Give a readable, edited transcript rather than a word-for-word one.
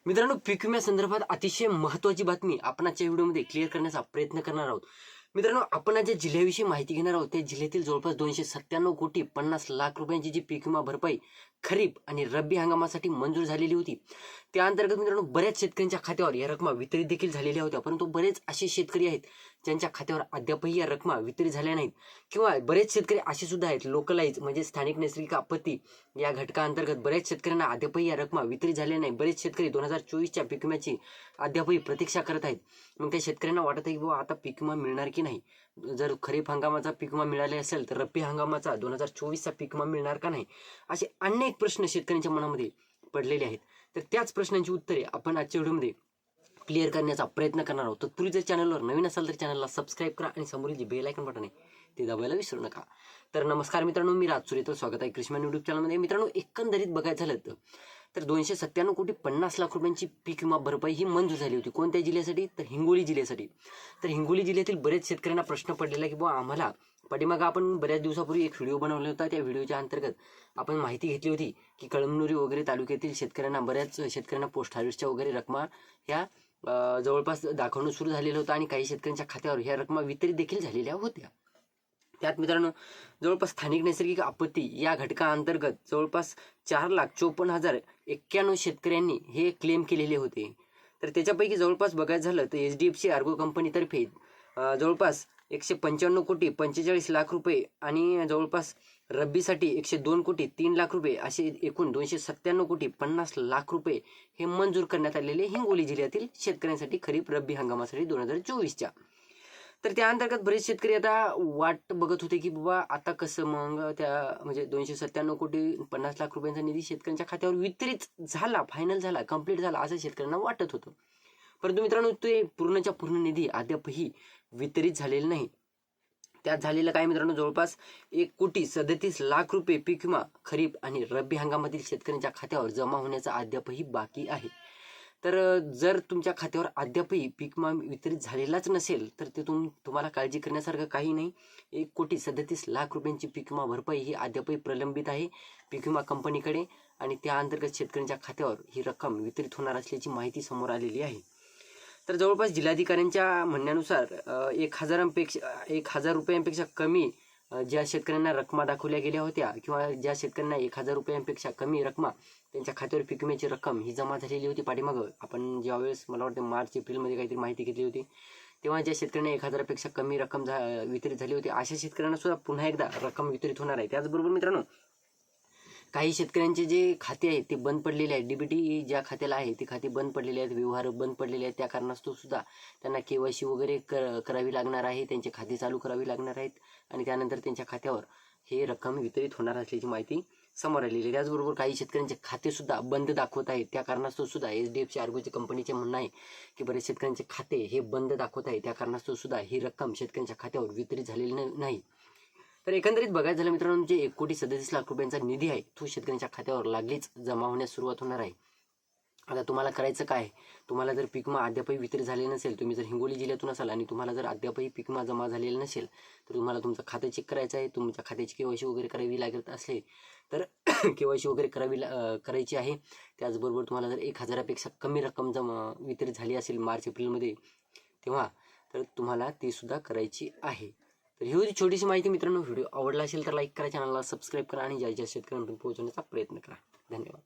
मित्रांनो, पीक विम्यासंदर्भात अतिशय महत्त्वाची बातमी आपण आजच्या व्हिडिओमध्ये क्लिअर करण्याचा प्रयत्न करणार आहोत. मित्रांनो, आपण आज ज्या जिल्ह्याविषयी माहिती घेणार आहोत त्या जिल्ह्यातील जवळपास 297,50,00,000 रुपयांची जी पीक विमा भरपाई खरीप आणि रब्बी हंगामासाठी मंजूर झालेली होती. त्या अंतर्गत मित्रांनो बऱ्याच शेतकऱ्यांच्या खात्यावर या रकमा वितरित देखील झालेल्या होत्या. परंतु बरेच असे शेतकरी आहेत ज्यांच्या खात्यावर अद्यापही या रकमा वितरित झाल्या नाहीत, किंवा बरेच शेतकरी असे सुद्धा आहेत लोकलाईज म्हणजे स्थानिक नैसर्गिक आपत्ती या घटकाअंतर्गत बऱ्याच शेतकऱ्यांना अद्यापही या रकमा वितरित झाल्या नाही. बरेच शेतकरी 2024च्या पीक विम्याची अद्यापही प्रतीक्षा करत आहेत. मग त्या शेतकऱ्यांना वाटत आहे की बाबा आता पीक विमा मिळणार की नाही, जर खरीप हंगामाचा पीक विमा मिळाले असेल तर रब्बी हंगामाचा 2024चा पीक विमा मिळणार का नाही, असे अनेक प्रश्न शेतकऱ्यांच्या मनामध्ये पडलेले आहेत. तर त्याच प्रश्नांची उत्तरे आपण आजच्या व्हिडिओमध्ये क्लिअर करण्याचा प्रयत्न करणार आहोत. तत्पूर्वी जर चॅनलवर नवीन असाल तर चॅनलला सबस्क्राईब करा आणि समोरील जे बेल आयकॉन बटन आहे ते दाबायला विसरू नका. तर नमस्कार मित्रांनो, मी राज सुरेतर स्वागत आहे कृषीमॅन यूट्यूब चॅनलमध्ये. मित्रांनो, एकंदरीत बघायचं झालं तर 297,50,00,000 रुपयांची पीक विमा भरपाई ही मंजूर झाली होती. कोणत्या जिल्ह्यासाठी, तर हिंगोली जिल्ह्यासाठी. तर हिंगोली जिल्ह्यातील बरेच शेतकऱ्यांना प्रश्न पडलेला की बुवा आम्हाला पाठीमागं आपण बऱ्याच दिवसापूर्वी एक व्हिडिओ बनवला होता. त्या व्हिडिओच्या अंतर्गत आपण माहिती घेतली होती की कळमनुरी वगैरे तालुक्यातील शेतकऱ्यांना, बऱ्याच शेतकऱ्यांना पोस्ट हार्वेस्टच्या वगैरे रकमा ह्या जवळपास दाखवणं सुरू झालेलं होतं आणि काही शेतकऱ्यांच्या खात्यावर ह्या रकमा वितरित देखील झालेल्या होत्या. त्यात मित्रांनो जवळपास स्थानिक नैसर्गिक आपत्ती या घटकाअंतर्गत जवळपास 4,54,091 शेतकऱ्यांनी हे क्लेम केलेले होते. तर त्याच्यापैकी जवळपास बघायचं झालं तर HDFC अर्गो कंपनीतर्फे जवळपास 195,45,00,000 रुपये आणि जवळपास रब्बीसाठी 102,03,00,000 रुपये असे एकूण 297,50,00,000 रुपये हे मंजूर करण्यात आलेले हिंगोली जिल्ह्यातील शेतकऱ्यांसाठी खरीप रब्बी हंगामासाठी 2024च्या. तर त्या अंतर्गत बरेच शेतकरी आता वाट बघत होते की बाबा आता कसं मग त्या म्हणजे 297,50,00,000 रुपयांचा निधी शेतकऱ्यांच्या खात्यावर वितरित झाला, फायनल झाला, कंप्लीट झाला असं शेतकऱ्यांना वाटत होतं. परंतु मित्रांनो, ते पूर्णच्या पूर्ण निधी अद्यापही वितरित झालेला नाही. त्यात झालेलं काय मित्रांनो, जवळपास 1,37,00,000 रुपये पीक विमा खरीप आणि रब्बी हंगामातील शेतकऱ्यांच्या खात्यावर जमा होण्याचा अद्यापही बाकी आहे. तर जर तुमच्या खात्यावर अद्यापही पीक विमा वितरित झालेलाच नसेल तर ते तुम्हाला काळजी करण्यासारखं काही नाही. 1,37,00,000 रुपयांची पीक विमा भरपाई ही अद्यापही प्रलंबित आहे पीक विमा कंपनीकडे आणि त्या अंतर्गत शेतकऱ्यांच्या खात्यावर ही रक्कम वितरित होणार असल्याची माहिती समोर आलेली आहे. तर जवळपास जिल्हाधिकाऱ्यांच्या म्हणण्यानुसार 1,000 रुपयांपेक्षा कमी ज्या शेतकऱ्यांना रकमा दाखवल्या गेल्या होत्या किंवा ज्या शेतकऱ्यांना 1,000 रुपयांपेक्षा कमी रकमा त्यांच्या खात्यावर पीक विम्याची रक्कम ही जमा झालेली होती. पाठीमागं आपण ज्यावेळेस मला वाटतं मार्च एप्रिलमध्ये काहीतरी माहिती घेतली होती, तेव्हा ज्या शेतकऱ्यांना 1,000पेक्षा कमी रक्कम वितरित झाली होती अशा शेतकऱ्यांना सुद्धा पुन्हा एकदा रक्कम वितरित होणार आहे. त्याचबरोबर मित्रांनो, काही शेतकऱ्यांचे जे खाते आहेत ते बंद पडलेले आहेत. DBT ज्या खात्याला आहे ते खाते बंद पडलेले आहेत, व्यवहार बंद पडलेले आहेत. त्या कारणास्तव सुद्धा त्यांना KYC वगैरे करावी लागणार आहे, त्यांचे खाते चालू करावी लागणार आहेत आणि त्यानंतर त्यांच्या खात्यावर हे रक्कम वितरित होणार असल्याची माहिती समोर आलेली आहे. त्याचबरोबर काही शेतकऱ्यांचे खाते सुद्धा बंद दाखवत आहेत. त्या कारणास्तव सुद्धा HDFC अर्गोची कंपनीचे म्हणणं आहे की बरेच शेतकऱ्यांचे खाते हे बंद दाखवत आहे. त्या कारणास्तव सुद्धा ही रक्कम शेतकऱ्यांच्या खात्यावर वितरित झालेली नाही. तर एकंदरीत बघायचं झालं मित्रांनो, जे 1,37,00,000 रुपयांचा निधी आहे तो शेतकऱ्यांच्या खात्यावर लागलीच जमा होण्यास सुरुवात होणार आहे. आता तुम्हाला करायचं काय, तुम्हाला जर पीक विमा अद्यापही वितरित झाले नसेल, तुम्ही जर हिंगोली जिल्ह्यातून असाल आणि तुम्हाला जर अद्यापही पीक विमा जमा झालेला नसेल तर तुम्हाला तुमचं खातं चेक करायचं आहे. तुमच्या खात्याची KYC वगैरे करावी लागत असले तर KYC वगैरे करायची आहे. त्याचबरोबर तुम्हाला जर 1,000पेक्षा कमी रक्कम वितरित झाली असेल मार्च एप्रिलमध्ये तेव्हा, तर तुम्हाला ती सुद्धा करायची आहे. तर ही होती छोटीशी माहिती मित्रांनो. व्हिडिओ आवडला असेल तर लाईक करा, चॅनलला सबस्क्राईब करा आणि ज्या शेतकऱ्यांपर्यंत पोहोचवण्याचा प्रयत्न करा. धन्यवाद.